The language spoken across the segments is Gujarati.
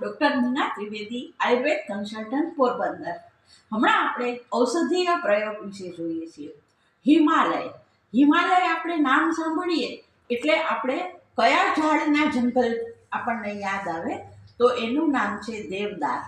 Doctor Meena Trivedi, Ayurveda consultant, Porbandar. હમણાં આપણે ઔષધીય પ્રયોગ વિશે જોઈએ છીએ. હિમાલય આપણે નામ સાંભળીએ એટલે આપણે કયા ઝાડના જંગલ આપણને યાદ આવે? તો એનું નામ છે દેવદાર.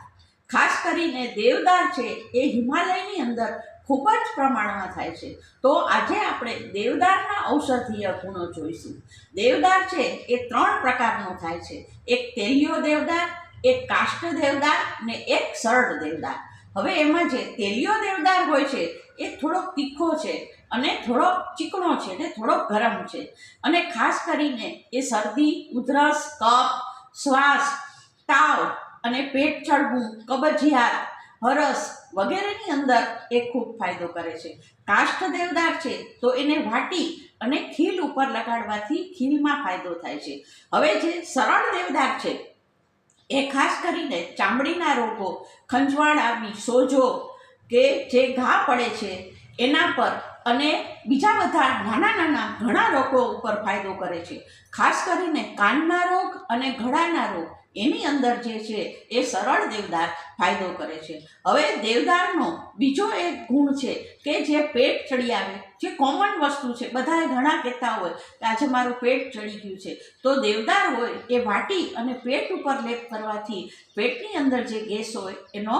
ખાસ કરીને દેવદાર છે એ હિમાલયની અંદર ખૂબ જ પ્રમાણમાં થાય છે. તો આજે આપણે દેવદારના ઔષધીય ગુણો જોઈશું. દેવદાર છે એ 3 પ્રકારનો થાય છે. એક તેલિયો દેવદાર, એક કાષ્ઠ દેવદાર ને એક સરળ દેવદાર. હવે એમાં જે તેલિયો દેવદાર હોય છે એ થોડોક તીખો છે અને થોડોક ચીકણો છે ને થોડોક ગરમ છે, અને ખાસ કરીને એ શરદી, ઉધરસ, કફ, શ્વાસ, તાવ અને પેટ ચડવું, કબજિયાત, હરસ વગેરેની અંદર એ ખૂબ ફાયદો કરે છે. કાષ્ઠ દેવદાર છે તો એને વાટી અને ખીલ ઉપર લગાડવાથી ખીલમાં ફાયદો થાય છે. હવે જે સરળ દેવદાર છે એ ખાસ કરીને ચામડીના રોગો, ખંજવાળાની સોજો કે જે ઘા પડે છે એના પર અને બીજા બધા નાના ઘણા રોગો ઉપર ફાયદો કરે છે. ખાસ કરીને કાનના રોગ અને ગળાના રોગ એની અંદર જે છે એ સરળ દેવદાર ફાયદો કરે છે. હવે દેવદારનો બીજો એક ગુણ છે કે જે પેટ ચડી આવે, જે કોમન વસ્તુ છે, બધાએ ઘણા કહેતા હોય કે આજે મારું પેટ ચડી ગયું છે, તો દેવદાર હોય એ વાટી અને પેટ ઉપર લેપ કરવાથી પેટની અંદર જે ગેસ હોય એનો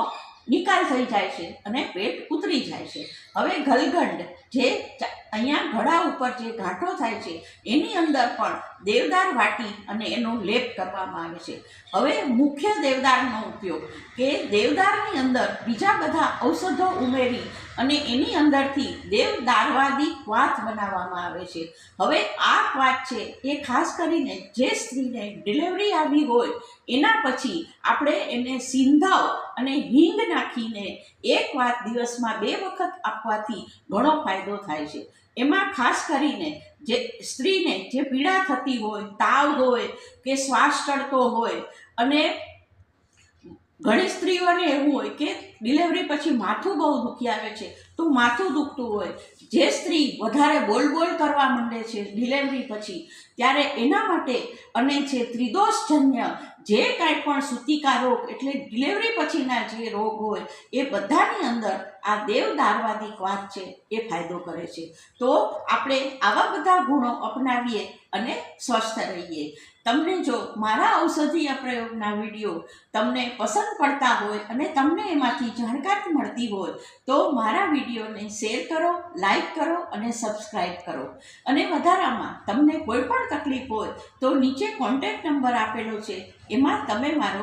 નિકાલ થઈ જાય છે અને પેટ ઉતરી જાય છે. હવે ગલગંડ, જે અહીંયા ગળા ઉપર જે ગાંઠો થાય છે એની અંદર પણ દેવદાર વાટી અને એનો લેપ કરવામાં આવે છે. હવે મુખ્ય દેવદારનો ઉપયોગ કે દેવદારની અંદર બીજા બધા ઔષધો ઉમેરી અને એની અંદરથી દેવદારવાદી ક્વાથ બનાવવામાં આવે છે. હવે આ ક્વાથ છે એ ખાસ કરીને જે સ્ત્રીને ડિલિવરી આવી હોય એના પછી આપણે એને સિંધાવ અને હિંગ નાખીને એક વાત દિવસમાં 2 વખત આપવાથી ઘણો ફાયદો થાય છે. એમાં ખાસ કરીને જે સ્ત્રીને જે પીડા થતી હોય, તાવ હોય કે શ્વાસ ચડતો હોય, અને ઘણી સ્ત્રીઓને એવું હોય કે ડિલિવરી પછી માથું બહુ દુખી આવે છે, તો માથું દુખતું હોય, જે સ્ત્રી વધારે બોલ કરવા માંડે છે ડિલિવરી પછી, ત્યારે એના માટે અને જે ત્રિદોષજન્ય જે કાંઈ પણ સૂતિકા રોગ એટલે ડિલિવરી પછીના જે રોગ હોય એ બધાની અંદર આ દેવદારવાદી ક્વાથ છે એ ફાયદો કરે છે. તો આપણે આવા બધા ગુણો અપનાવીએ અને સ્વસ્થ રહીએ. તમને જો મારા ઔષધીય પ્રયોગના વિડીયો તમને પસંદ પડતા હોય અને તમને એમાંથી જાણકારી મળતી હોય તો મારા વિડીયોને શેર કરો, લાઈક કરો અને સબસ્ક્રાઈબ કરો. અને વધારામાં તમને કોઈ પણ તકલીફ હોય તો નીચે કોન્ટેક્ટ નંબર આપેલો છે, એમાં તમે મારો